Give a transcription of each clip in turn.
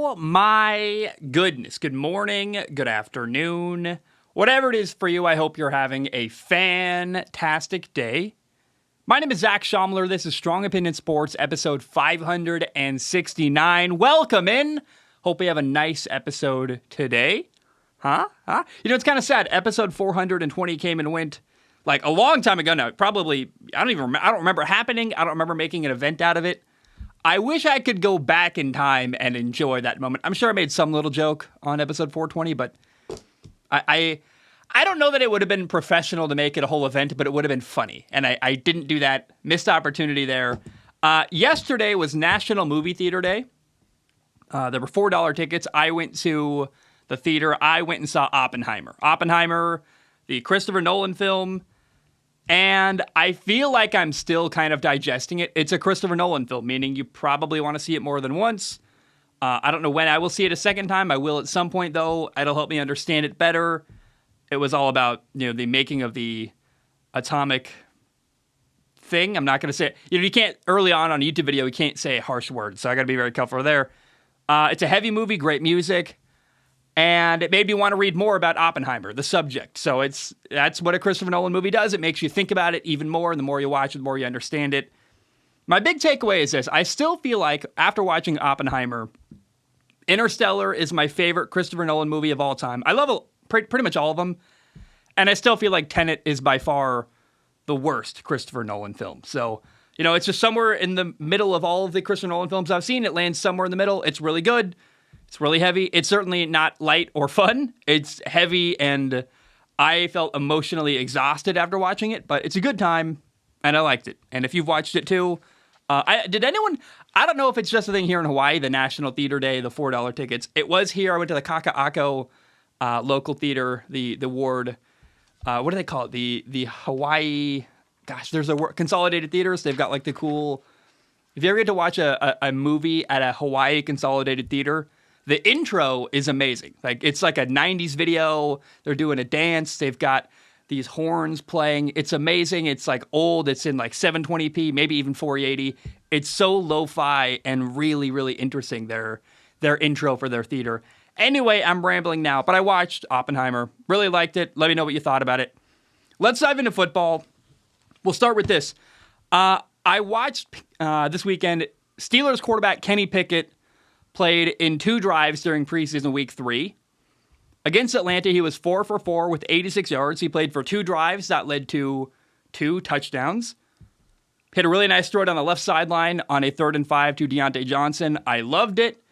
Oh my goodness. Good morning, good afternoon, whatever it is for you. I hope you're having a fantastic day. My name is Zach Schaumler. This is Strong Opinion Sports, episode 569. Welcome in. Hope we have a nice episode today. Huh? You know, it's kind of sad. Episode 420 came and went like a long time ago now. Probably, I don't remember it happening. I don't remember making an event out of it. I wish I could go back in time and enjoy that moment. I'm sure I made some little joke on episode 420, but I don't know that it would have been professional to make it a whole event, but it would have been funny. And I didn't do that. Missed opportunity there. Yesterday was National Movie Theater Day. There were $4 tickets. I went to the theater. I went and saw Oppenheimer. Oppenheimer, the Christopher Nolan film. And I feel like I'm still kind of digesting it. It's a Christopher Nolan film, meaning you probably want to see it more than once. I don't know when I will see it a second time. I will at some point, though. It'll help me understand it better. It was all about, the making of the atomic thing. I'm not going to say it. You can't, early on a YouTube video, you can't say a harsh word. So I got to be very careful there. It's a heavy movie, great music. And it made me want to read more about Oppenheimer, the subject. So that's what a Christopher Nolan movie does. It makes you think about it even more. And the more you watch it, the more you understand it. My big takeaway is this. I still feel like, after watching Oppenheimer, Interstellar is my favorite Christopher Nolan movie of all time. I love pretty much all of them. And I still feel like Tenet is by far the worst Christopher Nolan film. So, it's just somewhere in the middle of all of the Christopher Nolan films I've seen. It lands somewhere in the middle. It's really good. It's really heavy. It's certainly not light or fun. It's heavy, and I felt emotionally exhausted after watching it, but it's a good time, and I liked it. And if you've watched it too, I don't know if it's just a thing here in Hawaii, the National Theater Day, the $4 tickets. It was here. I went to the Kaka'ako local theater, the ward, what do they call it? The Hawaii, there's a Consolidated Theaters. They've got like the cool, if you ever get to watch a movie at a Hawaii Consolidated Theater, the intro is amazing. Like, it's like a 90s video. They're doing a dance. They've got these horns playing. It's amazing. It's like old. It's in like 720p, maybe even 480. It's so lo-fi and really, really interesting, their intro for their theater. Anyway, I'm rambling now, but I watched Oppenheimer. Really liked it. Let me know what you thought about it. Let's dive into football. We'll start with this. I watched this weekend, Steelers quarterback Kenny Pickett played in 2 drives during preseason week 3. Against Atlanta, he was 4 for 4 with 86 yards. He played for 2 drives. That led to 2 touchdowns. Hit a really nice throw down the left sideline on a 3rd and 5 to Deontay Johnson. I loved it.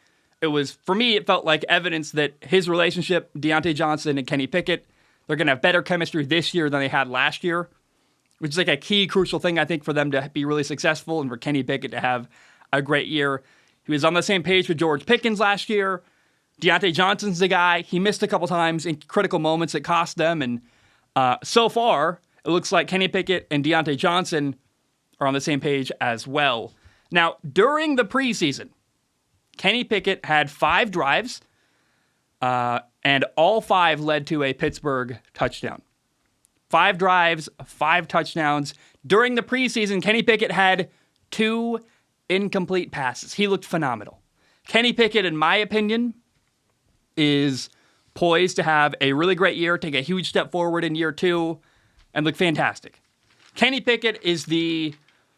For me, it felt like evidence that his relationship, Deontay Johnson and Kenny Pickett, they're going to have better chemistry this year than they had last year, which is like a key, crucial thing, I think, for them to be really successful and for Kenny Pickett to have a great year. He was on the same page with George Pickens last year. Deontay Johnson's the guy. He missed a couple times in critical moments that cost them. And so far, it looks like Kenny Pickett and Deontay Johnson are on the same page as well. Now, during the preseason, Kenny Pickett had 5 drives, and all 5 led to a Pittsburgh touchdown. 5 drives, 5 touchdowns. During the preseason, Kenny Pickett had 2 incomplete passes. He looked phenomenal. Kenny Pickett, in my opinion, is poised to have a really great year, take a huge step forward in year 2, and look fantastic. Kenny Pickett is the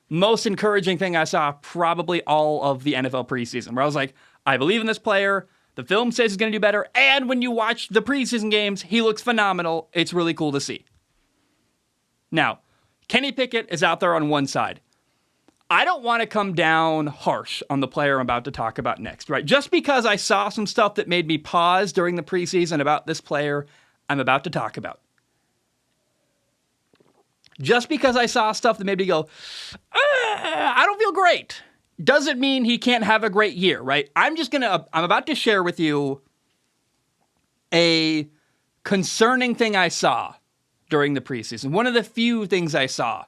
most encouraging thing I saw probably all of the NFL preseason, where I was like, I believe in this player. The film says he's going to do better. And when you watch the preseason games, he looks phenomenal. It's really cool to see. Now, Kenny Pickett is out there on one side. I don't want to come down harsh on the player I'm about to talk about next, right? Just because I saw some stuff that made me pause during the preseason about this player I'm about to talk about. Just because I saw stuff that made me go, I don't feel great, doesn't mean he can't have a great year, right? I'm about to share with you a concerning thing I saw during the preseason. One of the few things I saw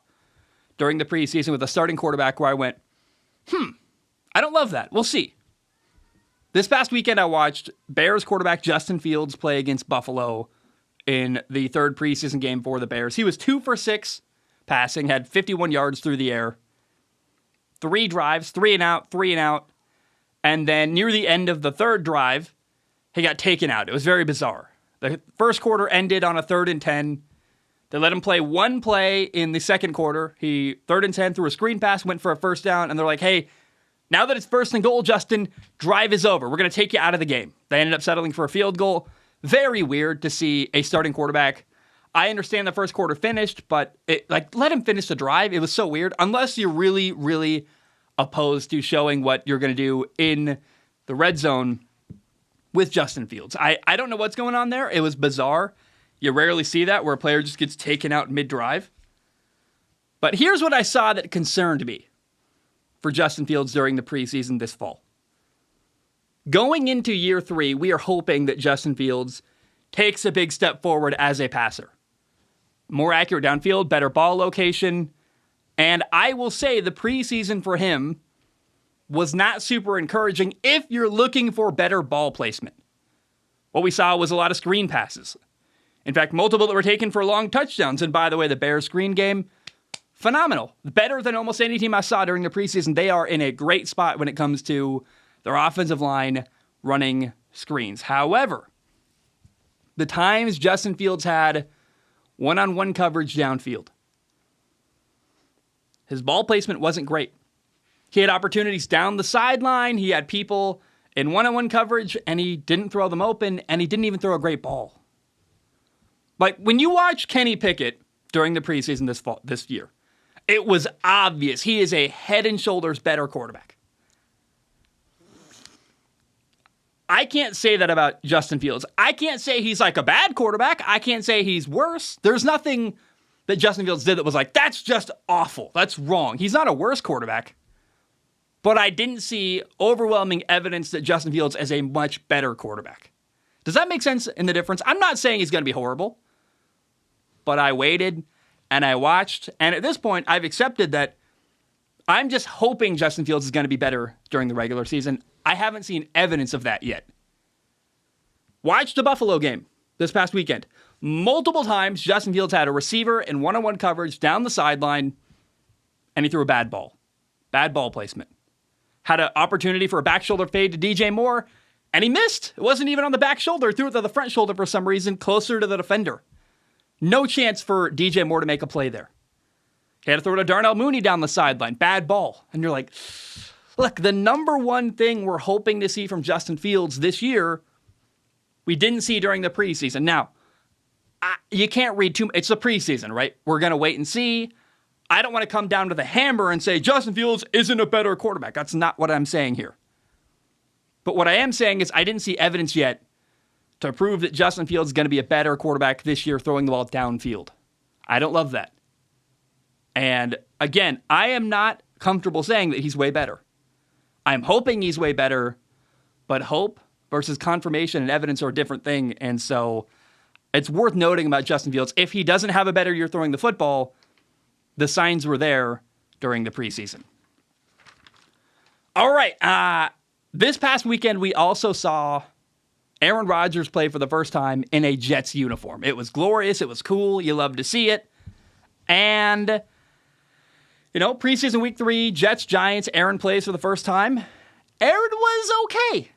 during the preseason with a starting quarterback where I went, I don't love that. We'll see. This past weekend, I watched Bears quarterback Justin Fields play against Buffalo in the 3rd preseason game for the Bears. He was 2 for 6 passing, had 51 yards through the air, 3 drives, 3 and out, And then near the end of the third drive, he got taken out. It was very bizarre. The first quarter ended on a 3rd and 10. They let him play one play in the second quarter. He 3rd and 10 threw a screen pass, went for a first down, and they're like, hey, now that it's 1st and goal, Justin, drive is over. We're going to take you out of the game. They ended up settling for a field goal. Very weird to see a starting quarterback. I understand the first quarter finished, but let him finish the drive. It was so weird. Unless you're really, really opposed to showing what you're going to do in the red zone with Justin Fields. I don't know what's going on there. It was bizarre. You rarely see that where a player just gets taken out mid-drive. But here's what I saw that concerned me for Justin Fields during the preseason this fall. Going into year 3, we are hoping that Justin Fields takes a big step forward as a passer. More accurate downfield, better ball location. And I will say the preseason for him was not super encouraging if you're looking for better ball placement. What we saw was a lot of screen passes. In fact, multiple that were taken for long touchdowns. And by the way, the Bears screen game, phenomenal. Better than almost any team I saw during the preseason. They are in a great spot when it comes to their offensive line running screens. However, the times Justin Fields had one-on-one coverage downfield, his ball placement wasn't great. He had opportunities down the sideline. He had people in one-on-one coverage, and he didn't throw them open, and he didn't even throw a great ball. Like, when you watch Kenny Pickett during the preseason this year, it was obvious he is a head and shoulders better quarterback. I can't say that about Justin Fields. I can't say he's like a bad quarterback. I can't say he's worse. There's nothing that Justin Fields did that was like, that's just awful. That's wrong. He's not a worse quarterback. But I didn't see overwhelming evidence that Justin Fields is a much better quarterback. Does that make sense in the difference? I'm not saying he's going to be horrible. But I waited and I watched. And at this point, I've accepted that I'm just hoping Justin Fields is going to be better during the regular season. I haven't seen evidence of that yet. Watch the Buffalo game this past weekend. Multiple times, Justin Fields had a receiver in one-on-one coverage down the sideline, and he threw a bad ball. Bad ball placement. Had an opportunity for a back shoulder fade to DJ Moore, and he missed. It wasn't even on the back shoulder. He threw it to the front shoulder for some reason, closer to the defender. No chance for DJ Moore to make a play there. He had to throw it to Darnell Mooney down the sideline. Bad ball. And you're like, look, the number one thing we're hoping to see from Justin Fields this year, we didn't see during the preseason. Now, you can't read too much. It's the preseason, right? We're going to wait and see. I don't want to come down to the hammer and say Justin Fields isn't a better quarterback. That's not what I'm saying here. But what I am saying is I didn't see evidence yet to prove that Justin Fields is going to be a better quarterback this year throwing the ball downfield. I don't love that. And again, I am not comfortable saying that he's way better. I'm hoping he's way better, but hope versus confirmation and evidence are a different thing. And so it's worth noting about Justin Fields. If he doesn't have a better year throwing the football, the signs were there during the preseason. All right. This past weekend, we also saw Aaron Rodgers play for the first time in a Jets uniform. It was glorious. It was cool. You love to see it. And, preseason week 3, Jets, Giants, Aaron plays for the first time. Aaron was okay.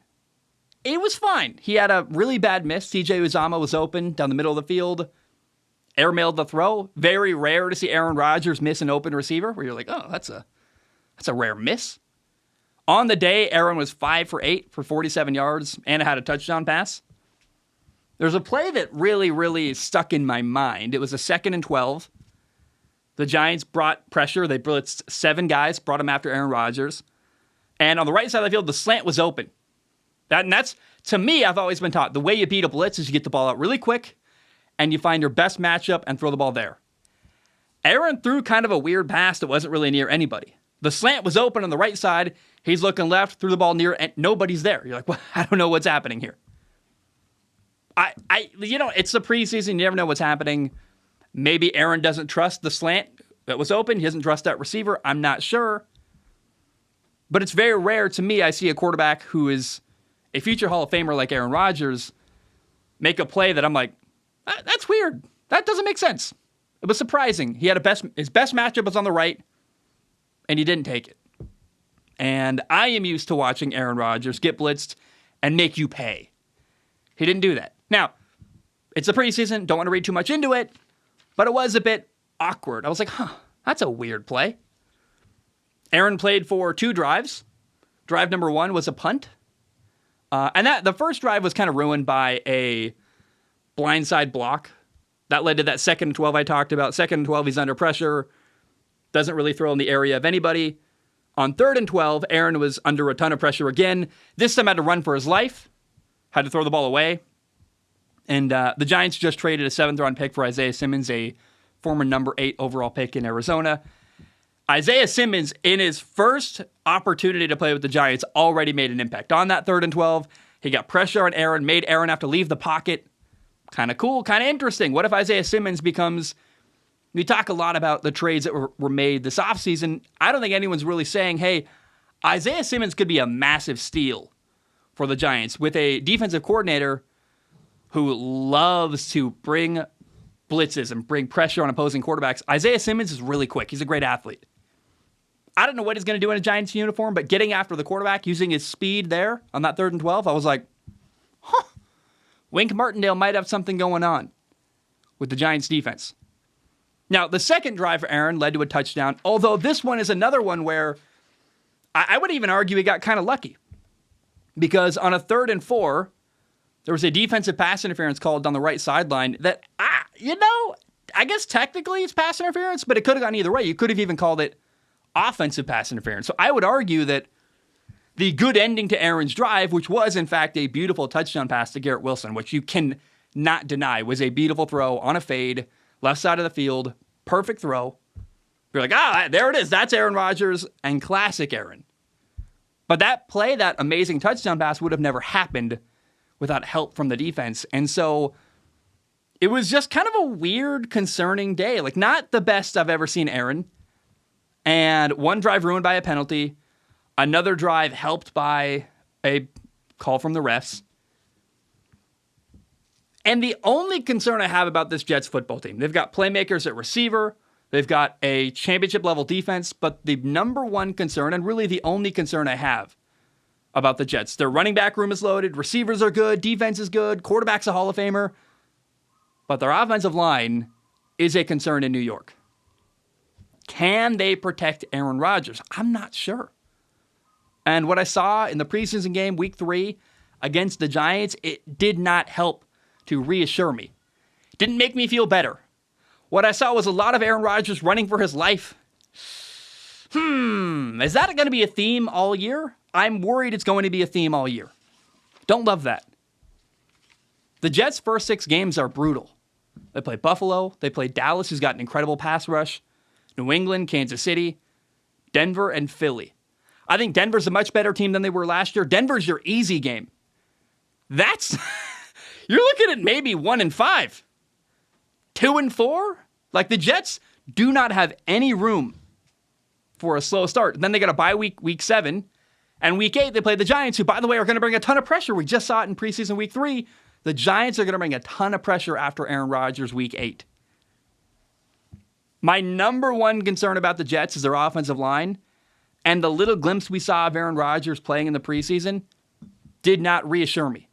It was fine. He had a really bad miss. CJ Uzomah was open down the middle of the field. Airmailed the throw. Very rare to see Aaron Rodgers miss an open receiver where you're like, oh, that's a rare miss. On the day, Aaron was 5 for 8 for 47 yards and had a touchdown pass. There's a play that really, really stuck in my mind. It was a 2nd and 12. The Giants brought pressure. They blitzed 7 guys, brought them after Aaron Rodgers. And on the right side of the field, the slant was open. That's, to me, I've always been taught, the way you beat a blitz is you get the ball out really quick and you find your best matchup and throw the ball there. Aaron threw kind of a weird pass that wasn't really near anybody. The slant was open on the right side. He's looking left, threw the ball near, and nobody's there. You're like, well, I don't know what's happening here. It's the preseason. You never know what's happening. Maybe Aaron doesn't trust the slant that was open. He doesn't trust that receiver. I'm not sure. But it's very rare to me. I see a quarterback who is a future Hall of Famer like Aaron Rodgers make a play that I'm like, that's weird. That doesn't make sense. It was surprising. He had his best matchup was on the right, and he didn't take it. And I am used to watching Aaron Rodgers get blitzed and make you pay. He didn't do that. Now, it's a preseason. Don't want to read too much into it. But it was a bit awkward. I was like, that's a weird play. Aaron played for 2 drives. Drive number 1 was a punt. And the first drive was kind of ruined by a blindside block. That led to that 2nd and 12 I talked about. 2nd and 12, he's under pressure. Doesn't really throw in the area of anybody. On 3rd and 12, Aaron was under a ton of pressure again. This time had to run for his life. Had to throw the ball away. And the Giants just traded a 7th-round pick for Isaiah Simmons, a former number 8 overall pick in Arizona. Isaiah Simmons, in his first opportunity to play with the Giants, already made an impact. On that 3rd and 12, he got pressure on Aaron, made Aaron have to leave the pocket. Kind of cool, kind of interesting. What if Isaiah Simmons becomes... We talk a lot about the trades that were made this offseason. I don't think anyone's really saying, hey, Isaiah Simmons could be a massive steal for the Giants with a defensive coordinator who loves to bring blitzes and bring pressure on opposing quarterbacks. Isaiah Simmons is really quick. He's a great athlete. I don't know what he's going to do in a Giants uniform, but getting after the quarterback, using his speed there on that 3rd and 12, I was like, Wink Martindale might have something going on with the Giants defense. Now, the second drive for Aaron led to a touchdown, although this one is another one where I would even argue he got kind of lucky. Because on a 3rd and 4, there was a defensive pass interference called on the right sideline that, I guess technically it's pass interference, but it could have gone either way. You could have even called it offensive pass interference. So I would argue that the good ending to Aaron's drive, which was in fact a beautiful touchdown pass to Garrett Wilson, which you can not deny was a beautiful throw on a fade, left side of the field, perfect throw. You're like, there it is. That's Aaron Rodgers and classic Aaron. But that play, that amazing touchdown pass would have never happened without help from the defense. And so it was just kind of a weird, concerning day. Like, not the best I've ever seen Aaron. And one drive ruined by a penalty. Another drive helped by a call from the refs. And the only concern I have about this Jets football team, they've got playmakers at receiver, they've got a championship-level defense, but the number one concern, and really the only concern I have about the Jets, their running back room is loaded, receivers are good, defense is good, quarterback's a Hall of Famer, but their offensive line is a concern in New York. Can they protect Aaron Rodgers? I'm not sure. And what I saw in the preseason game, week 3, against the Giants, it did not help to reassure me. It didn't make me feel better. What I saw was a lot of Aaron Rodgers running for his life. Is that going to be a theme all year? I'm worried it's going to be a theme all year. Don't love that. The Jets' first 6 games are brutal. They play Buffalo, they play Dallas, who's got an incredible pass rush, New England, Kansas City, Denver, and Philly. I think Denver's a much better team than they were last year. Denver's your easy game. That's... You're looking at maybe 1-5. 2-4? Like, the Jets do not have any room for a slow start. Then they got a bye week 7. And week 8, they play the Giants, who, by the way, are going to bring a ton of pressure. We just saw it in preseason week 3. The Giants are going to bring a ton of pressure after Aaron Rodgers week 8. My number one concern about the Jets is their offensive line. And the little glimpse we saw of Aaron Rodgers playing in the preseason did not reassure me.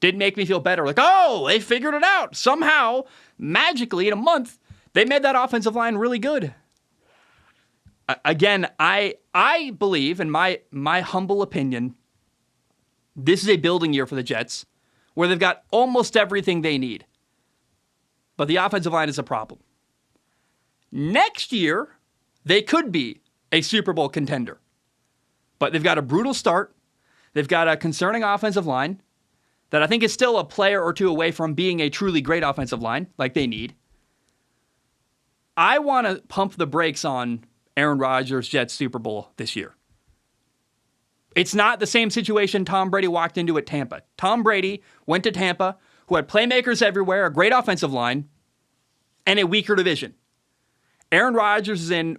Didn't make me feel better. Like, they figured it out. Somehow, magically, in a month, they made that offensive line really good. Again, I believe, in my humble opinion, this is a building year for the Jets, where they've got almost everything they need. But the offensive line is a problem. Next year, they could be a Super Bowl contender. But they've got a brutal start. They've got a concerning offensive line that I think is still a player or two away from being a truly great offensive line, like they need. I want to pump the brakes on Aaron Rodgers' Jets Super Bowl this year. It's not the same situation Tom Brady walked into at Tampa. Tom Brady went to Tampa, who had playmakers everywhere, a great offensive line, and a weaker division. Aaron Rodgers is in,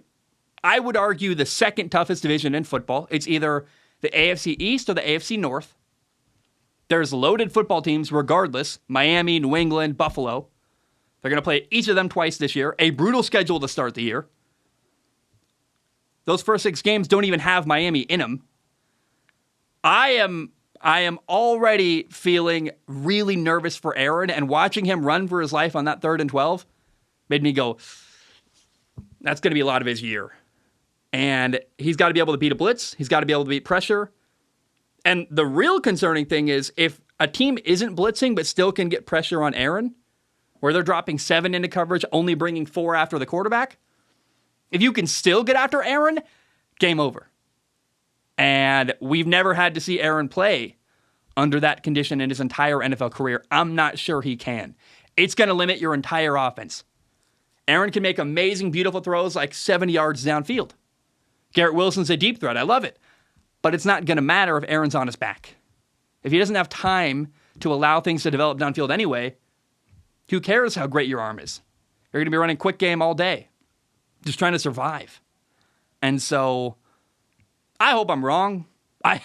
I would argue, the second toughest division in football. It's either the AFC East or the AFC North. There's loaded football teams regardless. Miami, New England, Buffalo. They're going to play each of them twice this year. A brutal schedule to start the year. Those first 6 games don't even have Miami in them. I am already feeling really nervous for Aaron, and watching him run for his life on that 3rd and 12 made me go, that's going to be a lot of his year. And he's got to be able to beat a blitz. He's got to be able to beat pressure. And the real concerning thing is if a team isn't blitzing but still can get pressure on Aaron, where they're dropping 7 into coverage, only bringing 4 after the quarterback, if you can still get after Aaron, game over. And we've never had to see Aaron play under that condition in his entire NFL career. I'm not sure he can. It's going to limit your entire offense. Aaron can make amazing, beautiful throws like 70 yards downfield. Garrett Wilson's a deep threat. I love it. But it's not going to matter if Aaron's on his back. If he doesn't have time to allow things to develop downfield anyway, who cares how great your arm is? You're going to be running quick game all day, just trying to survive. And so I hope I'm wrong. I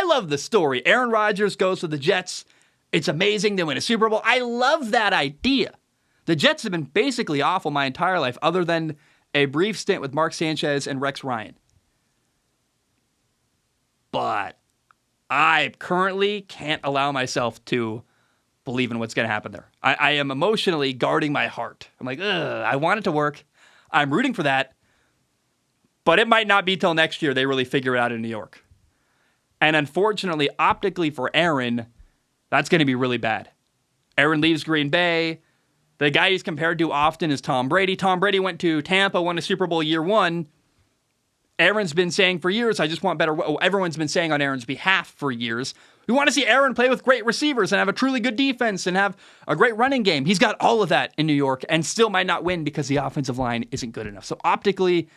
love the story. Aaron Rodgers goes to the Jets. It's amazing. They win a Super Bowl. I love that idea. The Jets have been basically awful my entire life, other than a brief stint with Mark Sanchez and Rex Ryan. But I currently can't allow myself to believe in what's going to happen there. I am emotionally guarding my heart. I'm like, I want it to work. I'm rooting for that. But it might not be till next year they really figure it out in New York. And unfortunately, optically for Aaron, that's going to be really bad. Aaron leaves Green Bay. The guy he's compared to often is Tom Brady. Tom Brady went to Tampa, won a Super Bowl year 1. Aaron's been saying for years, I just want better. Everyone's been saying on Aaron's behalf for years, we want to see Aaron play with great receivers and have a truly good defense and have a great running game. He's got all of that in New York and still might not win because the offensive line isn't good enough. So optically,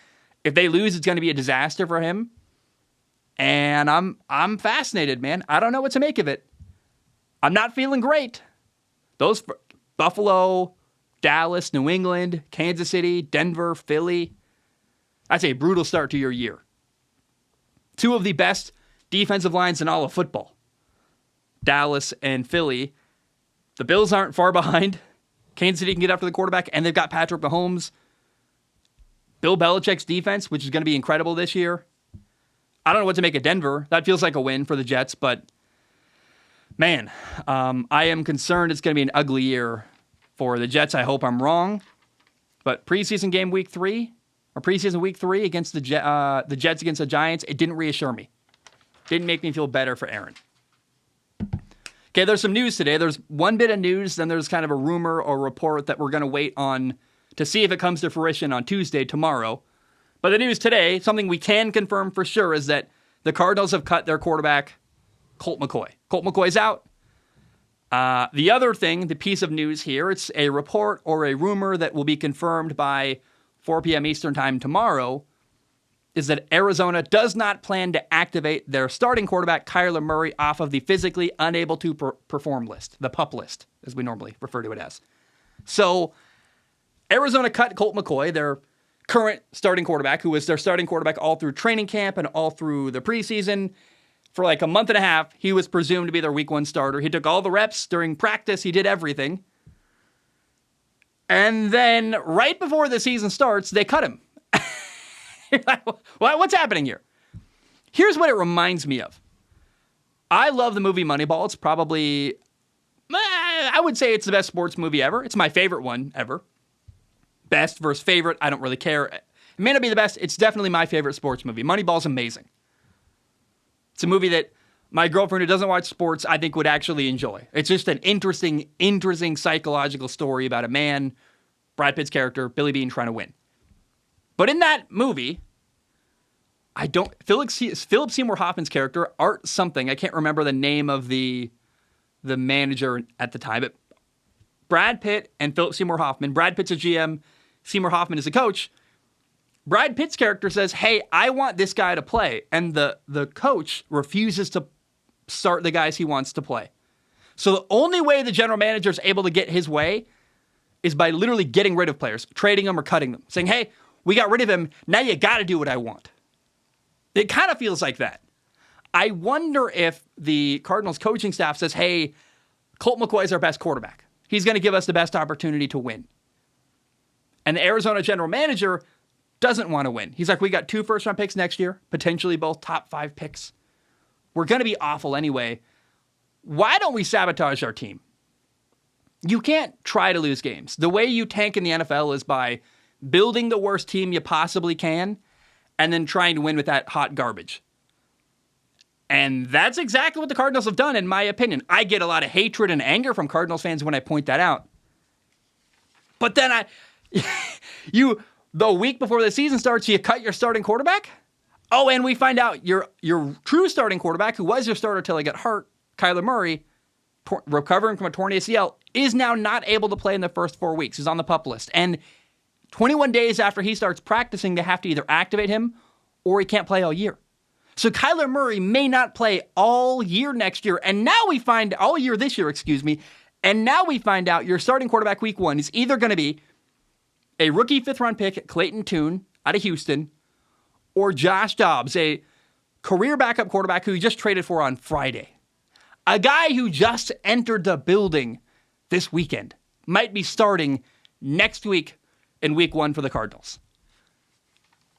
if they lose, it's going to be a disaster for him. And I'm fascinated, man. I don't know what to make of it. I'm not feeling great. Those Buffalo, Dallas, New England, Kansas City, Denver, Philly. That's a brutal start to your year. 2 of the best defensive lines in all of football. Dallas and Philly. The Bills aren't far behind. Kansas City can get after the quarterback, and they've got Patrick Mahomes. Bill Belichick's defense, which is going to be incredible this year. I don't know what to make of Denver. That feels like a win for the Jets, but man, I am concerned it's going to be an ugly year for the Jets. I hope I'm wrong. But preseason game week 3, or preseason week 3 against the Jets against the Giants, it didn't reassure me. Didn't make me feel better for Aaron. Okay, there's some news today. There's one bit of news, then there's kind of a rumor or report that we're going to wait on to see if it comes to fruition on Tuesday, tomorrow. But the news today, something we can confirm for sure, is that the Cardinals have cut their quarterback, Colt McCoy. Colt McCoy's out. The other thing, the piece of news here, it's a report or a rumor that will be confirmed by 4 p.m. Eastern time tomorrow, is that Arizona does not plan to activate their starting quarterback, Kyler Murray, off of the physically unable to perform list, the PUP list, as we normally refer to it as. So Arizona cut Colt McCoy, their current starting quarterback, who was their starting quarterback all through training camp and all through the preseason. For like a month and a half, he was presumed to be their week 1 starter. He took all the reps during practice. He did everything. And then right before the season starts, they cut him. What's happening here? Here's what it reminds me of. I love the movie Moneyball. It's probably, I would say it's the best sports movie ever. It's my favorite one ever. Best versus favorite, I don't really care. It may not be the best. It's definitely my favorite sports movie. Moneyball's amazing. It's a movie that my girlfriend who doesn't watch sports, I think, would actually enjoy. It's just an interesting psychological story about a man, Brad Pitt's character, Billy Beane, trying to win. But in that movie, Philip Seymour Hoffman's character, Art something, I can't remember the name of the manager at the time, but Brad Pitt and Philip Seymour Hoffman, Brad Pitt's a GM, Seymour Hoffman is a coach. Brad Pitt's character says, hey, I want this guy to play. And the coach refuses to start the guys he wants to play. So the only way the general manager is able to get his way is by literally getting rid of players, trading them or cutting them, saying, hey, we got rid of him. Now you got to do what I want. It kind of feels like that. I wonder if the Cardinals coaching staff says, hey, Colt McCoy is our best quarterback. He's going to give us the best opportunity to win. And the Arizona general manager doesn't want to win. He's like, we got 2 first-round picks next year, potentially both top 5 picks. We're going to be awful anyway. Why don't we sabotage our team? You can't try to lose games. The way you tank in the NFL is by building the worst team you possibly can and then trying to win with that hot garbage. And that's exactly what the Cardinals have done, in my opinion. I get a lot of hatred and anger from Cardinals fans when I point that out. But then the week before the season starts, you cut your starting quarterback? Oh, and we find out your true starting quarterback, who was your starter till he got hurt, Kyler Murray, recovering from a torn ACL, is now not able to play in the first 4 weeks. He's on the PUP list. And 21 days after he starts practicing, they have to either activate him or he can't play all year. So Kyler Murray may not play all year next year. And now we find, all year this year, and now we find out your starting quarterback week 1 is either going to be a rookie 5th-round pick, Clayton Tune, out of Houston, or Josh Dobbs, a career backup quarterback who he just traded for on Friday. A guy who just entered the building this weekend might be starting next week in week 1 for the Cardinals.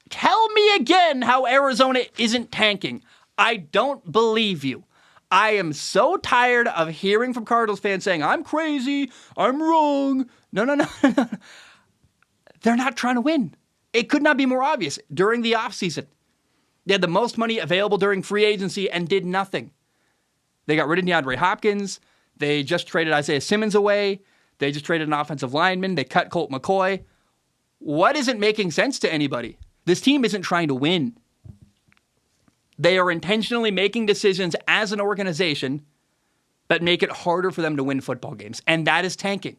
Tell me again how Arizona isn't tanking. I don't believe you. I am so tired of hearing from Cardinals fans saying, I'm crazy, I'm wrong. No. They're not trying to win. It could not be more obvious. During the offseason, they had the most money available during free agency and did nothing. They got rid of DeAndre Hopkins. They just traded Isaiah Simmons away. They just traded an offensive lineman. They cut Colt McCoy. What isn't making sense to anybody? This team isn't trying to win. They are intentionally making decisions as an organization that make it harder for them to win football games, and that is tanking.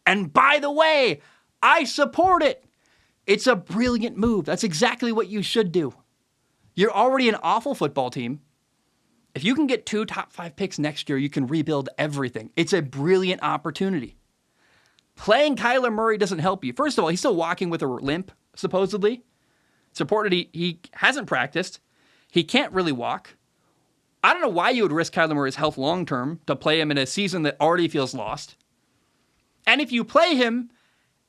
And by the way, I support it. It's a brilliant move. That's exactly what you should do. You're already an awful football team. If you can get 2 top 5 picks next year, you can rebuild everything. It's a brilliant opportunity. Playing Kyler Murray doesn't help you. First of all, he's still walking with a limp, supposedly. It's reported he hasn't practiced. He can't really walk. I don't know why you would risk Kyler Murray's health long-term to play him in a season that already feels lost. And if you play him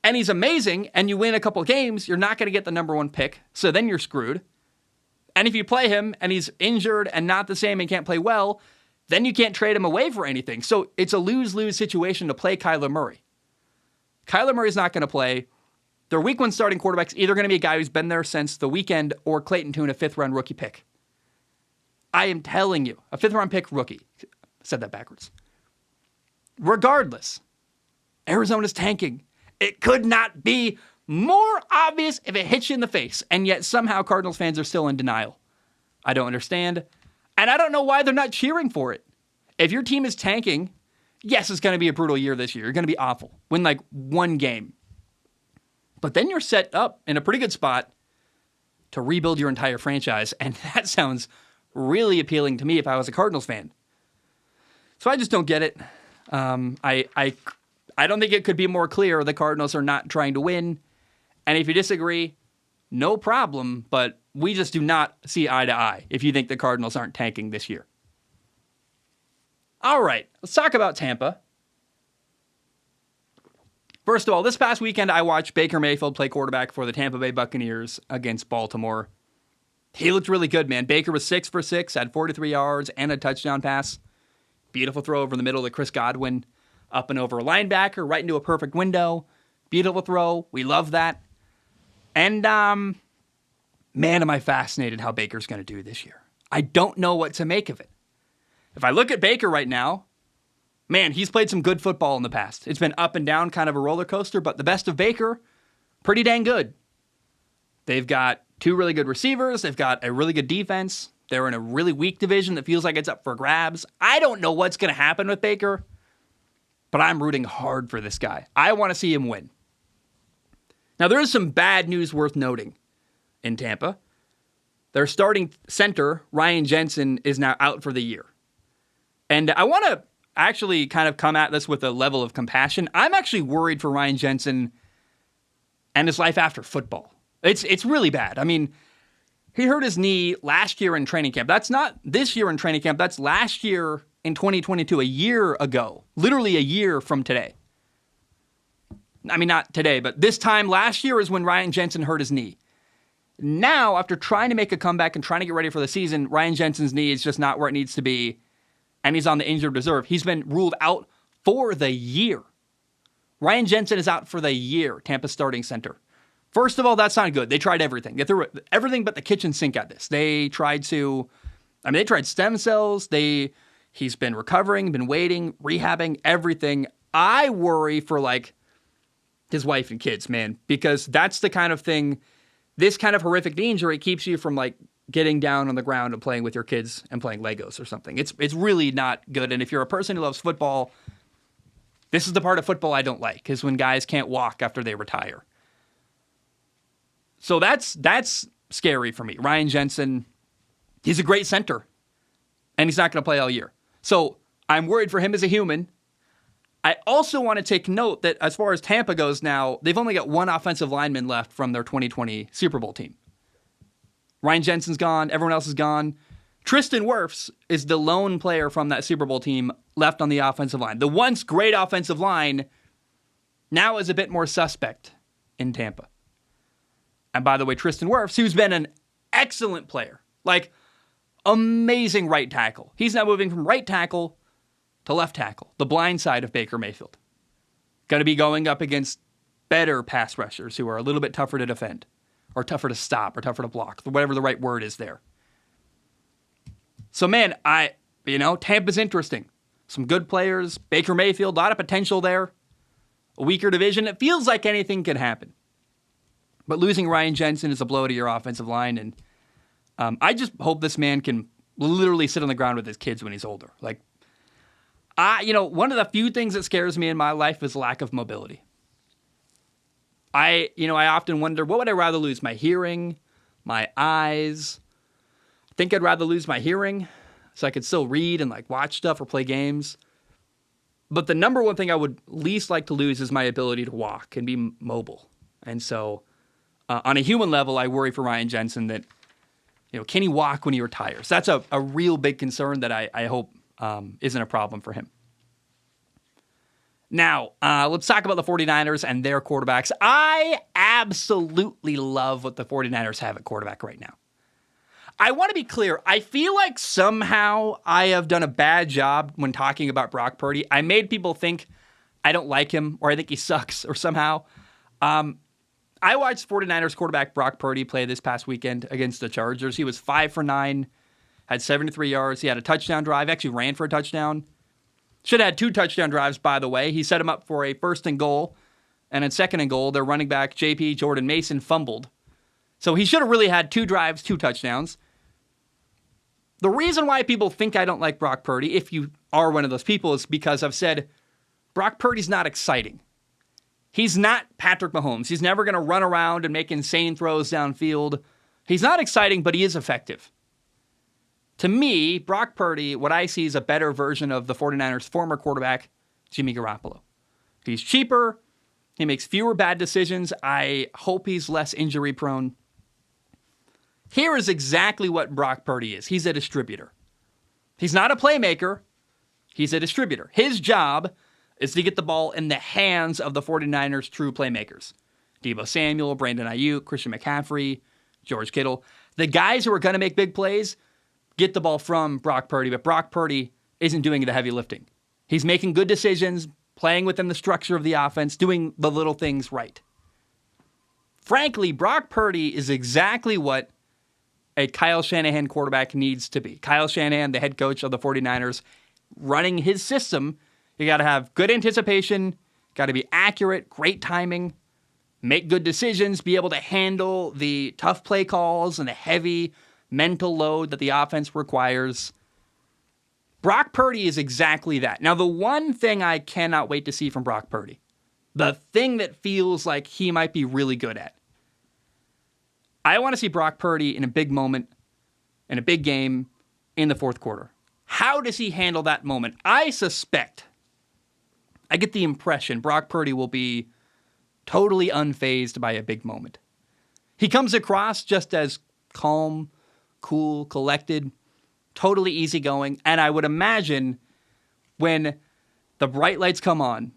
and he's amazing and you win a couple games, you're not going to get the number 1 pick, so then you're screwed. And if you play him and he's injured and not the same and can't play well, then you can't trade him away for anything. So it's a lose-lose situation to play Kyler Murray. Kyler Murray's not going to play. Their week 1 starting quarterback's either going to be a guy who's been there since the weekend or Clayton Tune, a 5th-round rookie pick. I am telling you, a 5th-round pick rookie. I said that backwards. Regardless, Arizona's tanking. It could not be more obvious if it hits you in the face, and yet somehow Cardinals fans are still in denial. I don't understand, and I don't know why they're not cheering for it. If your team is tanking, yes, it's going to be a brutal year this year. You're going to be awful. Win like 1 game. But then you're set up in a pretty good spot to rebuild your entire franchise, and that sounds really appealing to me if I was a Cardinals fan. So I just don't get it. I don't think it could be more clear the Cardinals are not trying to win. And if you disagree, no problem, but we just do not see eye to eye if you think the Cardinals aren't tanking this year. All right, let's talk about Tampa. First of all, this past weekend, I watched Baker Mayfield play quarterback for the Tampa Bay Buccaneers against Baltimore. He looked really good, man. Baker was 6 for 6, had 43 yards and a touchdown pass. Beautiful throw over the middle to Chris Godwin, up and over a linebacker, right into a perfect window. Beautiful throw. We love that. And, man, am I fascinated how Baker's going to do this year. I don't know what to make of it. If I look at Baker right now, man, he's played some good football in the past. It's been up and down, kind of a roller coaster, but the best of Baker, pretty dang good. They've got 2 really good receivers. They've got a really good defense. They're in a really weak division that feels like it's up for grabs. I don't know what's going to happen with Baker, but I'm rooting hard for this guy. I want to see him win. Now, there is some bad news worth noting in Tampa. Their starting center, Ryan Jensen, is now out for the year. And I want to actually kind of come at this with a level of compassion. I'm actually worried for Ryan Jensen and his life after football. It's really bad. I mean, he hurt his knee last year in training camp. That's not this year in training camp. That's last year in 2022, a year ago. Literally a year from today. I mean, not today, but this time last year is when Ryan Jensen hurt his knee. Now, after trying to make a comeback and trying to get ready for the season, Ryan Jensen's knee is just not where it needs to be, and he's on the injured reserve. He's been ruled out for the year. Ryan Jensen is out for the year, Tampa starting center. First of all, that's not good. They tried everything. They threw everything but the kitchen sink at this. They tried stem cells. He's been recovering, been waiting, rehabbing, everything. I worry for his wife and kids, man, because that's the kind of thing, this kind of horrific knee injury keeps you from getting down on the ground and playing with your kids and playing Legos or something. It's really not good. And if you're a person who loves football, this is the part of football I don't like, is when guys can't walk after they retire. So that's scary for me. Ryan Jensen, he's a great center, and he's not going to play all year. So I'm worried for him as a human. I also want to take note that as far as Tampa goes now, they've only got one offensive lineman left from their 2020 Super Bowl team. Ryan Jensen's gone. Everyone else is gone. Tristan Wirfs is the lone player from that Super Bowl team left on the offensive line. The once great offensive line now is a bit more suspect in Tampa. And by the way, Tristan Wirfs, who's been an excellent player, amazing right tackle. He's now moving from right tackle to left tackle, the blind side of Baker Mayfield. Going to be going up against better pass rushers who are a little bit tougher to defend, or tougher to stop, or tougher to block, whatever the right word is there. So, man, Tampa's interesting. Some good players, Baker Mayfield, a lot of potential there. A weaker division, it feels like anything could happen. But losing Ryan Jensen is a blow to your offensive line, and I just hope this man can literally sit on the ground with his kids when he's older. One of the few things that scares me in my life is lack of mobility. I often wonder, what would I rather lose? My hearing, my eyes? I think I'd rather lose my hearing so I could still read and watch stuff or play games. But the number one thing I would least like to lose is my ability to walk and be mobile. And so on a human level, I worry for Ryan Jensen that, can he walk when he retires? That's a real big concern that I hope isn't a problem for him. Now, let's talk about the 49ers and their quarterbacks. I absolutely love what the 49ers have at quarterback right now. I want to be clear. I feel like somehow I have done a bad job when talking about Brock Purdy. I made people think I don't like him or I think he sucks or somehow. I watched 49ers quarterback Brock Purdy play this past weekend against the Chargers. He was 5 for 9, had 73 yards. He had a touchdown drive, actually ran for a touchdown. Should have had 2 touchdown drives, by the way. He set him up for a 1st and goal, and in 2nd and goal, their running back, JP Jordan Mason, fumbled. So he should have really had 2 drives, 2 touchdowns. The reason why people think I don't like Brock Purdy, if you are one of those people, is because I've said Brock Purdy's not exciting. He's not Patrick Mahomes. He's never going to run around and make insane throws downfield. He's not exciting, but he is effective. To me, Brock Purdy, what I see is a better version of the 49ers' former quarterback, Jimmy Garoppolo. He's cheaper. He makes fewer bad decisions. I hope he's less injury prone. Here is exactly what Brock Purdy is. He's a distributor. He's not a playmaker. He's a distributor. His job is to get the ball in the hands of the 49ers' true playmakers. Deebo Samuel, Brandon Ayuk, Christian McCaffrey, George Kittle. The guys who are going to make big plays get the ball from Brock Purdy, but Brock Purdy isn't doing the heavy lifting. He's making good decisions, playing within the structure of the offense, doing the little things right. Frankly, Brock Purdy is exactly what a Kyle Shanahan quarterback needs to be. Kyle Shanahan, the head coach of the 49ers, running his system, you got to have good anticipation, got to be accurate, great timing, make good decisions, be able to handle the tough play calls and the heavy mental load that the offense requires. Brock Purdy is exactly that. Now, the one thing I cannot wait to see from Brock Purdy, the thing that feels like he might be really good at, I want to see Brock Purdy in a big moment, in a big game, in the fourth quarter. How does he handle that moment? I get the impression Brock Purdy will be totally unfazed by a big moment. He comes across just as calm, cool, collected, totally easygoing, and I would imagine when the bright lights come on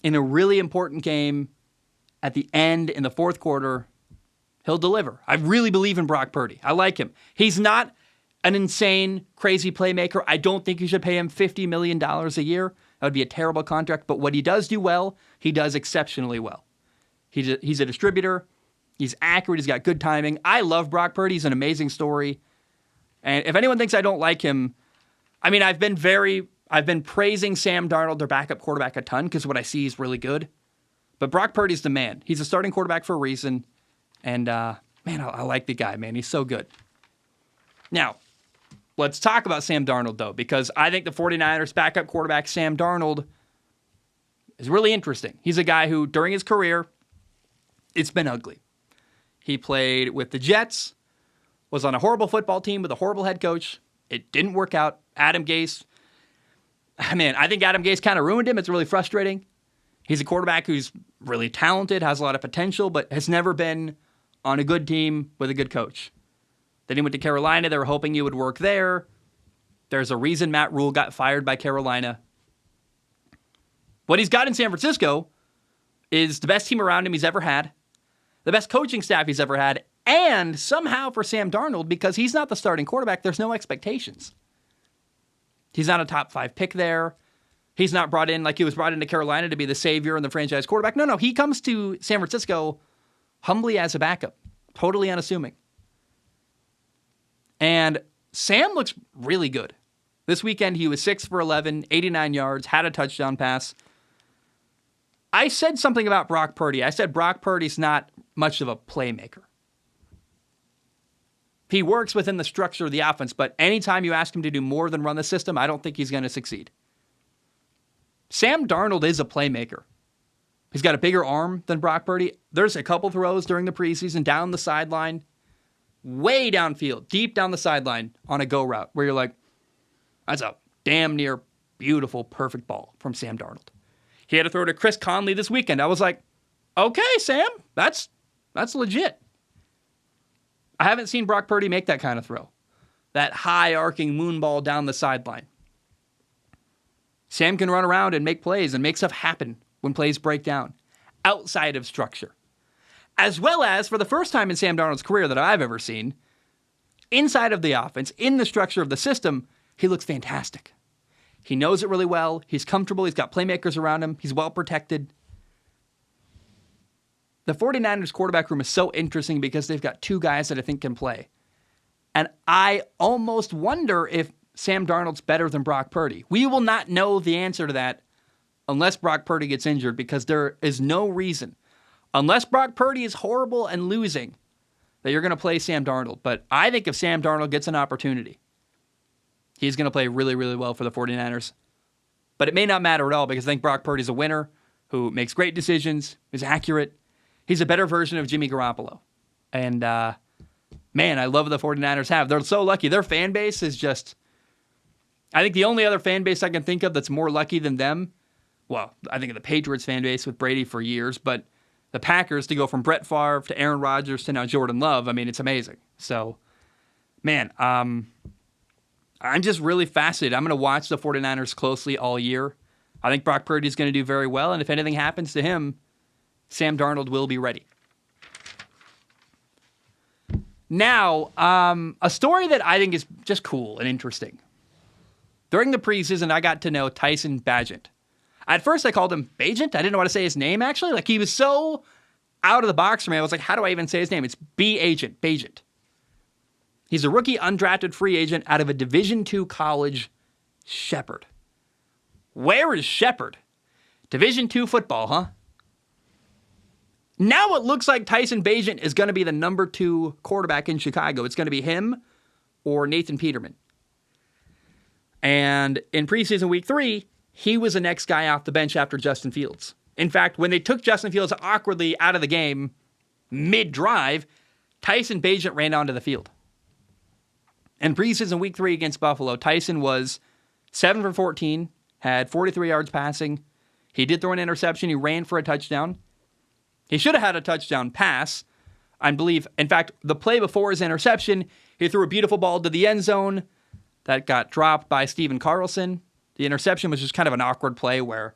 in a really important game at the end in the fourth quarter, he'll deliver. I really believe in Brock Purdy. I like him. He's not an insane, crazy playmaker. I don't think you should pay him $50 million a year. That would be a terrible contract. But what he does do well, he does exceptionally well. He's a distributor. He's accurate. He's got good timing. I love Brock Purdy. He's an amazing story. And if anyone thinks I don't like him, I mean, I've been praising Sam Darnold, their backup quarterback, a ton because what I see is really good. But Brock Purdy's the man. He's a starting quarterback for a reason. And, man, I like the guy, man. He's so good. Now, let's talk about Sam Darnold, though, because I think the 49ers backup quarterback, Sam Darnold, is really interesting. He's a guy who, during his career, it's been ugly. He played with the Jets, was on a horrible football team with a horrible head coach. It didn't work out. Adam Gase, man, I think Adam Gase kind of ruined him. It's really frustrating. He's a quarterback who's really talented, has a lot of potential, but has never been on a good team with a good coach. Then he went to Carolina. They were hoping he would work there. There's a reason Matt Rule got fired by Carolina. What he's got in San Francisco is the best team around him he's ever had, the best coaching staff he's ever had, and somehow for Sam Darnold, because he's not the starting quarterback, there's no expectations. He's not a top 5 pick there. He's not brought in like he was brought into Carolina to be the savior and the franchise quarterback. No, he comes to San Francisco humbly as a backup, totally unassuming. And Sam looks really good. This weekend, he was 6 for 11, 89 yards, had a touchdown pass. I said something about Brock Purdy. I said Brock Purdy's not much of a playmaker. He works within the structure of the offense, but anytime you ask him to do more than run the system, I don't think he's going to succeed. Sam Darnold is a playmaker. He's got a bigger arm than Brock Purdy. There's a couple throws during the preseason down the sideline, way downfield, deep down the sideline on a go route where you're like, that's a damn near beautiful, perfect ball from Sam Darnold. He had to throw to Chris Conley this weekend. I was like, okay, Sam, that's legit. I haven't seen Brock Purdy make that kind of throw. That high arcing moon ball down the sideline. Sam can run around and make plays and make stuff happen when plays break down outside of structure. As well as, for the first time in Sam Darnold's career that I've ever seen, inside of the offense, in the structure of the system, he looks fantastic. He knows it really well. He's comfortable. He's got playmakers around him. He's well protected. The 49ers quarterback room is so interesting because they've got 2 guys that I think can play. And I almost wonder if Sam Darnold's better than Brock Purdy. We will not know the answer to that unless Brock Purdy gets injured, because there is no reason, unless Brock Purdy is horrible and losing, that you're going to play Sam Darnold. But I think if Sam Darnold gets an opportunity, he's going to play really, really well for the 49ers. But it may not matter at all because I think Brock Purdy's a winner who makes great decisions, is accurate. He's a better version of Jimmy Garoppolo. And, man, I love what the 49ers have. They're so lucky. Their fan base is just, I think the only other fan base I can think of that's more lucky than them, well, I think of the Patriots fan base with Brady for years, but the Packers, to go from Brett Favre to Aaron Rodgers to now Jordan Love, I mean, it's amazing. So, man, I'm just really fascinated. I'm going to watch the 49ers closely all year. I think Brock Purdy is going to do very well, and if anything happens to him, Sam Darnold will be ready. Now, a story that I think is just cool and interesting. During the preseason, I got to know Tyson Bagent. At first, I called him Bagent. I didn't know how to say his name, actually. Like, he was so out of the box for me. I was like, how do I even say his name? It's Bagent. He's a rookie, undrafted free agent out of a Division II college, Shepherd. Where is Shepherd? Division II football, huh? Now it looks like Tyson Bagent is going to be the number 2 quarterback in Chicago. It's going to be him or Nathan Peterman. And in preseason week 3, he was the next guy off the bench after Justin Fields. In fact, when they took Justin Fields awkwardly out of the game mid-drive, Tyson Bagent ran onto the field. In preseason week 3 against Buffalo, Tyson was 7 for 14, had 43 yards passing. He did throw an interception. He ran for a touchdown. He should have had a touchdown pass, I believe. In fact, the play before his interception, he threw a beautiful ball to the end zone that got dropped by Steven Carlson. The interception was just kind of an awkward play where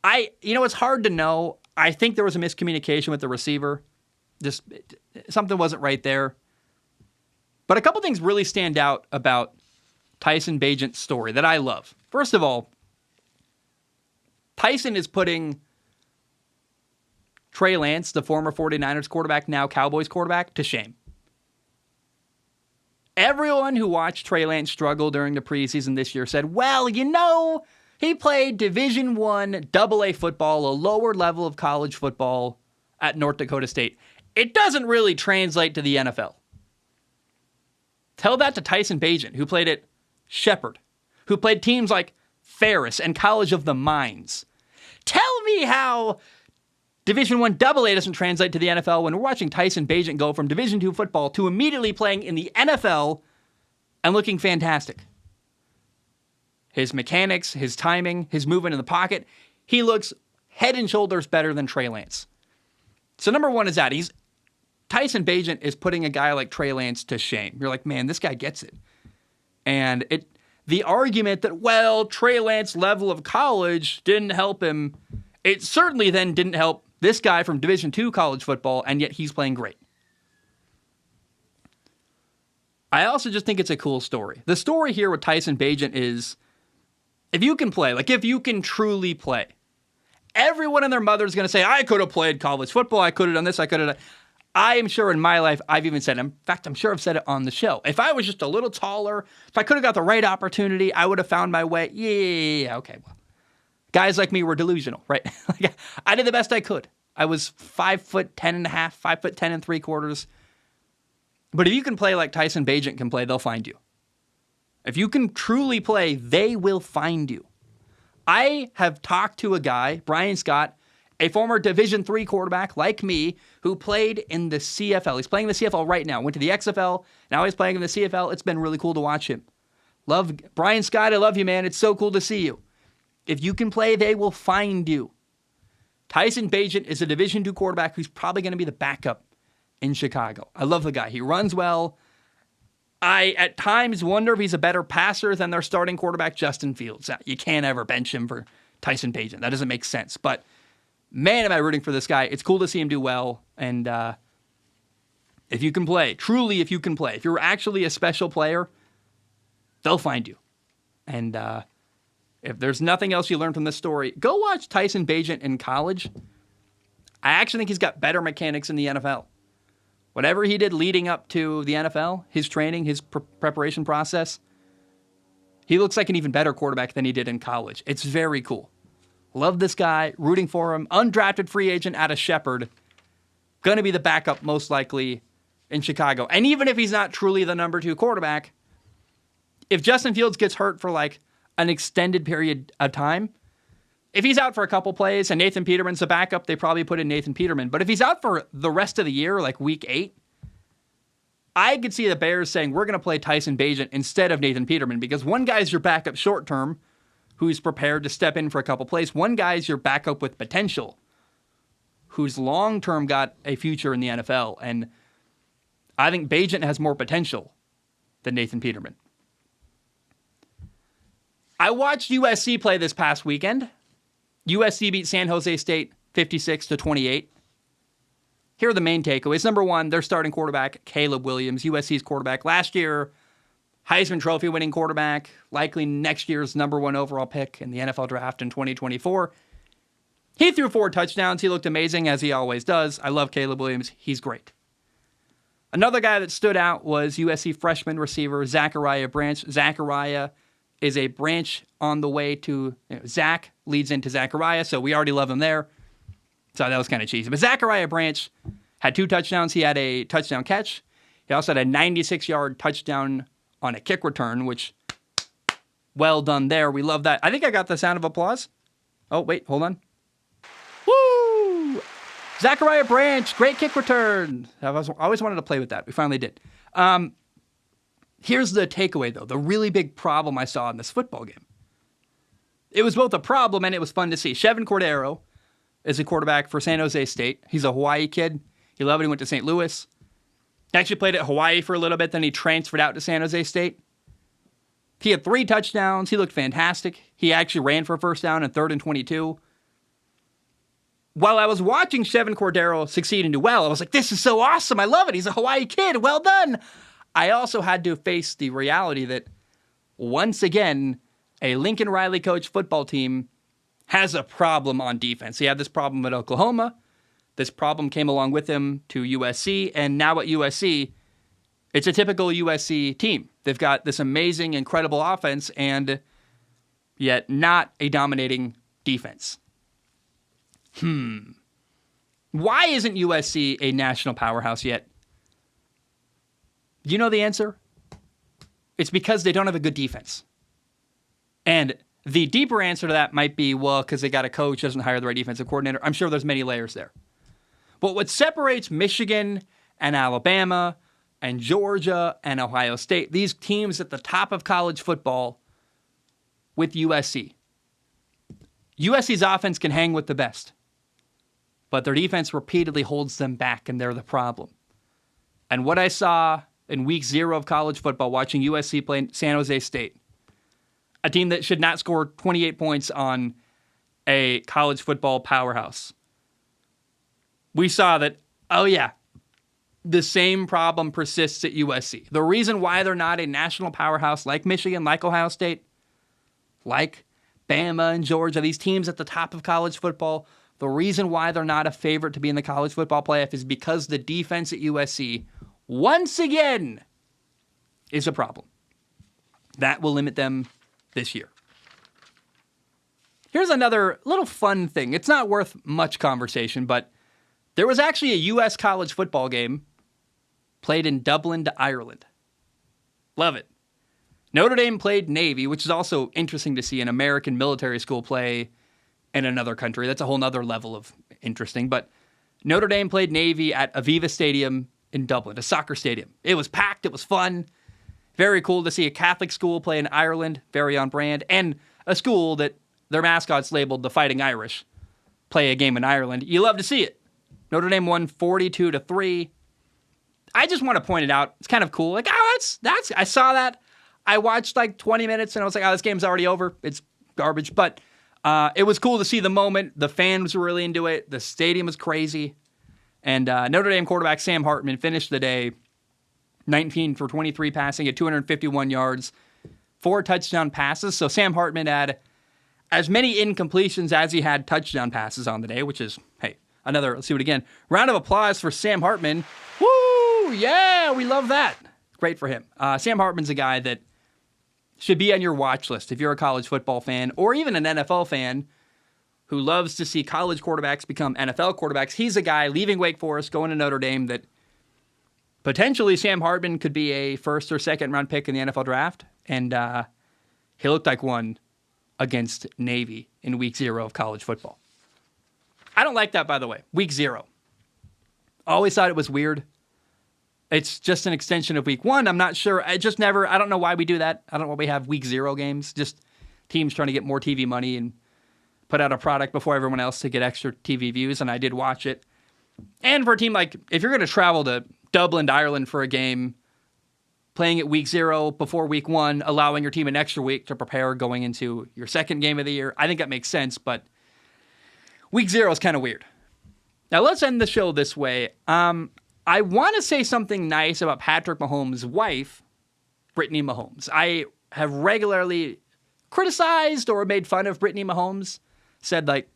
it's hard to know. I think there was a miscommunication with the receiver. Just something wasn't right there. But a couple things really stand out about Tyson Bagent's story that I love. First of all, Tyson is putting Trey Lance, the former 49ers quarterback, now Cowboys quarterback, to shame. Everyone who watched Trey Lance struggle during the preseason this year said, well, he played Division I AA football, a lower level of college football at North Dakota State. It doesn't really translate to the NFL. Tell that to Tyson Bagent, who played at Shepherd, who played teams like Ferris and College of the Mines. Tell me how Division I AA doesn't translate to the NFL when we're watching Tyson Bagent go from Division II football to immediately playing in the NFL and looking fantastic. His mechanics, his timing, his movement in the pocket, he looks head and shoulders better than Trey Lance. So number one is that Tyson Bagent is putting a guy like Trey Lance to shame. You're like, man, this guy gets it. And the argument that, well, Trey Lance's level of college didn't help him, it certainly then didn't help this guy from Division II college football, and yet he's playing great. I also just think it's a cool story. The story here with Tyson Bagent is, if you can play, like if you can truly play, everyone and their mother is going to say, I could have played college football, I could have done this, I could have done. I am sure in my life, I've even said, in fact, I'm sure I've said it on the show. If I was just a little taller, if I could have got the right opportunity, I would have found my way. Yeah, okay, well. Guys like me were delusional, right? I did the best I could. I was 5'10.5", 5'10 3/4". But if you can play like Tyson Bagent can play, they'll find you. If you can truly play, they will find you. I have talked to a guy, Brian Scott, a former Division III quarterback like me, who played in the CFL. He's playing in the CFL right now. Went to the XFL. Now he's playing in the CFL. It's been really cool to watch him. Love Brian Scott. I love you, man. It's so cool to see you. If you can play, they will find you. Tyson Bagent is a Division II quarterback who's probably going to be the backup in Chicago. I love the guy. He runs well. I, at times, wonder if he's a better passer than their starting quarterback, Justin Fields. You can't ever bench him for Tyson Bagent. That doesn't make sense. But, man, am I rooting for this guy. It's cool to see him do well. And if you can play, truly if you can play, if you're actually a special player, they'll find you. And if there's nothing else you learn from this story, go watch Tyson Bagent in college. I actually think he's got better mechanics in the NFL. Whatever he did leading up to the NFL, his training, his preparation process, he looks like an even better quarterback than he did in college. It's very cool. Love this guy, rooting for him. Undrafted free agent out of Shepherd. Going to be the backup most likely in Chicago. And even if he's not truly the number 2 quarterback, if Justin Fields gets hurt for like an extended period of time, if he's out for a couple plays and Nathan Peterman's the backup, they probably put in Nathan Peterman. But if he's out for the rest of the year, like week 8, I could see the Bears saying, we're going to play Tyson Bagent instead of Nathan Peterman, because one guy's your backup short term, who's prepared to step in for a couple plays. One guy's your backup with potential, who's long term got a future in the NFL. And I think Bagent has more potential than Nathan Peterman. I watched USC play this past weekend. USC beat San Jose State 56-28. Here are the main takeaways. Number one, their starting quarterback, Caleb Williams, USC's quarterback. Last year, Heisman Trophy winning quarterback, likely next year's number 1 overall pick in the NFL draft in 2024. He threw 4 touchdowns. He looked amazing, as he always does. I love Caleb Williams. He's great. Another guy that stood out was USC freshman receiver Zachariah Branch. Zachariah is a branch on the way to, Zach leads into Zachariah, so we already love him there. So that was kind of cheesy. But Zachariah Branch had 2 touchdowns. He had a touchdown catch. He also had a 96-yard touchdown on a kick return, which, well done there. We love that. I think I got the sound of applause. Oh, wait, hold on. Woo! Zachariah Branch, great kick return. I always wanted to play with that. We finally did. Here's the takeaway, though. The really big problem I saw in this football game. It was both a problem and it was fun to see. Chevin Cordero is a quarterback for San Jose State. He's a Hawaii kid. He loved it. He went to St. Louis. He actually played at Hawaii for a little bit. Then he transferred out to San Jose State. He had 3 touchdowns. He looked fantastic. He actually ran for a first down in 3rd and 22. while I was watching Chevan Cordero succeed and do well, I was like, this is so awesome. I love it. He's a Hawaii kid. Well done. I also had to face the reality that once again, a Lincoln Riley coach football team has a problem on defense. He had this problem at Oklahoma. This problem came along with him to USC. And now at USC, it's a typical USC team. They've got this amazing, incredible offense and yet not a dominating defense. Why isn't USC a national powerhouse yet? Do you know the answer? It's because they don't have a good defense. And the deeper answer to that might be, well, because they got a coach who doesn't hire the right defensive coordinator. I'm sure there's many layers there. But what separates Michigan and Alabama and Georgia and Ohio State, these teams at the top of college football with USC. USC's offense can hang with the best, but their defense repeatedly holds them back, and they're the problem. And what I saw in week 0 of college football, watching USC play San Jose State, a team that should not score 28 points on a college football powerhouse, we saw that, oh yeah, the same problem persists at USC. The reason why they're not a national powerhouse like Michigan, like Ohio State, like Bama and Georgia, these teams at the top of college football, the reason why they're not a favorite to be in the college football playoff is because the defense at USC, once again, is a problem. That will limit them this year. Here's another little fun thing. It's not worth much conversation, but there was actually a U.S. college football game played in Dublin to Ireland. Love it. Notre Dame played Navy, which is also interesting to see an American military school play in another country. That's a whole nother level of interesting. But Notre Dame played Navy at Aviva Stadium in Dublin, a soccer stadium. It was packed. It was fun. Very cool to see a Catholic school play in Ireland, very on brand, and a school that their mascot's labeled the Fighting Irish play a game in Ireland. You love to see it. Notre Dame won 42-3. I just want to point it out. It's kind of cool. Like, oh, that's. I saw that. I watched like 20 minutes and I was like, oh, this game's already over. It's garbage. But it was cool to see the moment. The fans were really into it. The stadium was crazy. And Notre Dame quarterback Sam Hartman finished the day 19 for 23 passing at 251 yards, 4 touchdown passes. So Sam Hartman had as many incompletions as he had touchdown passes on the day, which is, hey, let's do it again. Round of applause for Sam Hartman. Woo! Yeah, we love that. Great for him. Sam Hartman's a guy that should be on your watch list if you're a college football fan or even an NFL fan who loves to see college quarterbacks become NFL quarterbacks. He's a guy leaving Wake Forest, going to Notre Dame that potentially Sam Hartman could be a first or second round pick in the NFL draft. And he looked like one against Navy in week 0 of college football. I don't like that, by the way. Week 0. Always thought it was weird. It's just an extension of week 1. I'm not sure. I don't know why we do that. I don't know why we have week 0 games. Just teams trying to get more TV money and put out a product before everyone else to get extra TV views. And I did watch it. And for a team like, if you're going to travel to Dublin to Ireland for a game, playing at week 0 before week 1, allowing your team an extra week to prepare going into your second game of the year, I think that makes sense. But week 0 is kind of weird. Now let's end the show this way. I want to say something nice about Patrick Mahomes' wife, Brittany Mahomes. I have regularly criticized or made fun of Brittany Mahomes. Said, like,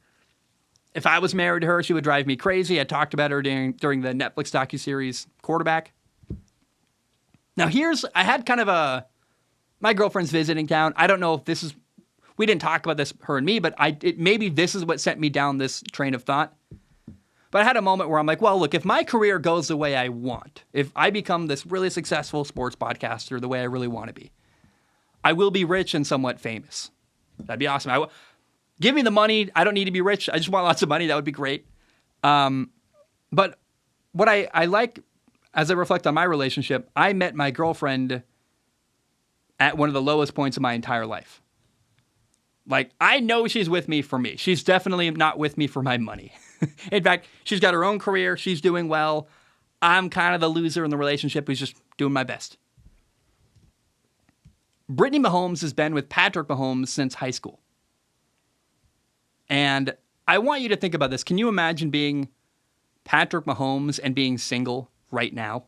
if I was married to her, she would drive me crazy. I talked about her during the Netflix docuseries Quarterback. Now I had kind of my girlfriend's visiting town. I don't know if we didn't talk about this, her and me, but maybe this is what sent me down this train of thought. But I had a moment where I'm like, well, look, if my career goes the way I want, if I become this really successful sports podcaster the way I really want to be, I will be rich and somewhat famous. That'd be awesome. Give me the money. I don't need to be rich. I just want lots of money. That would be great. But what I like, as I reflect on my relationship, I met my girlfriend at one of the lowest points of my entire life. Like, I know she's with me for me. She's definitely not with me for my money. In fact, she's got her own career. She's doing well. I'm kind of the loser in the relationship who's just doing my best. Brittany Mahomes has been with Patrick Mahomes since high school. And I want you to think about this. Can you imagine being Patrick Mahomes and being single right now?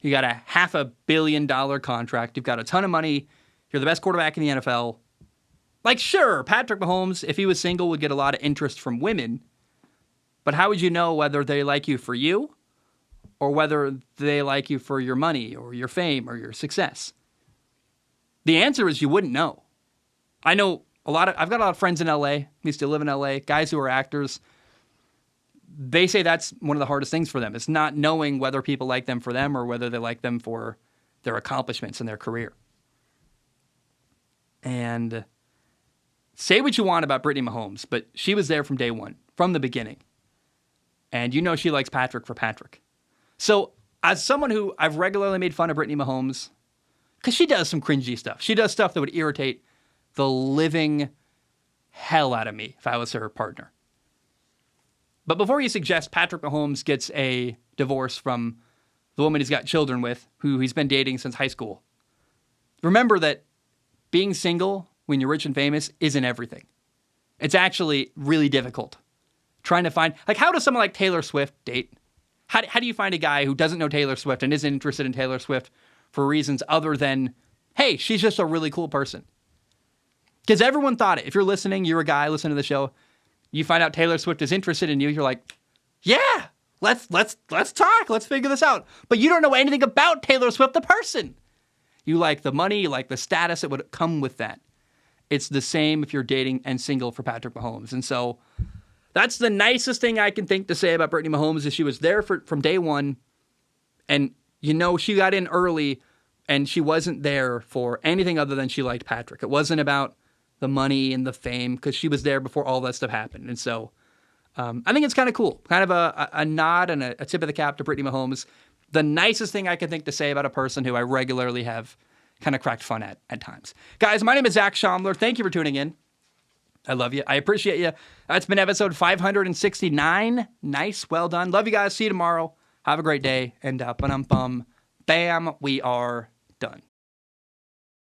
You got a $500 million contract. You've got a ton of money. You're the best quarterback in the NFL. Like, sure, Patrick Mahomes, if he was single, would get a lot of interest from women. But how would you know whether they like you for you or whether they like you for your money or your fame or your success? The answer is you wouldn't know. I know I've got a lot of friends in LA, used to live in LA, guys who are actors. They say that's one of the hardest things for them. It's not knowing whether people like them for them or whether they like them for their accomplishments in their career. And say what you want about Brittany Mahomes, but she was there from day one, from the beginning. And you know she likes Patrick for Patrick. So as someone who I've regularly made fun of Brittany Mahomes, because she does some cringy stuff. She does stuff that would irritate the living hell out of me if I was her partner. But before you suggest Patrick Mahomes gets a divorce from the woman he's got children with, who he's been dating since high school, remember that being single when you're rich and famous isn't everything. It's actually really difficult. Trying to find, like, how does someone like Taylor Swift date? How do you find a guy who doesn't know Taylor Swift and isn't interested in Taylor Swift for reasons other than, hey, she's just a really cool person? Because everyone thought it. If you're listening, you're a guy listening to the show, you find out Taylor Swift is interested in you, you're like, yeah, let's talk, let's figure this out. But you don't know anything about Taylor Swift, the person. You like the money, you like the status that would come with that. It's the same if you're dating and single for Patrick Mahomes. And so that's the nicest thing I can think to say about Brittany Mahomes is she was there from day one. And, you know, she got in early and she wasn't there for anything other than she liked Patrick. It wasn't about the money and the fame because she was there before all that stuff happened. And so I think it's kind of cool. Kind of a nod and a tip of the cap to Brittany Mahomes. The nicest thing I can think to say about a person who I regularly have kind of cracked fun at times. Guys, my name is Zach Schomler. Thank you for tuning in. I love you. I appreciate you. That's been episode 569. Nice. Well done. Love you guys. See you tomorrow. Have a great day. And bam, we are done.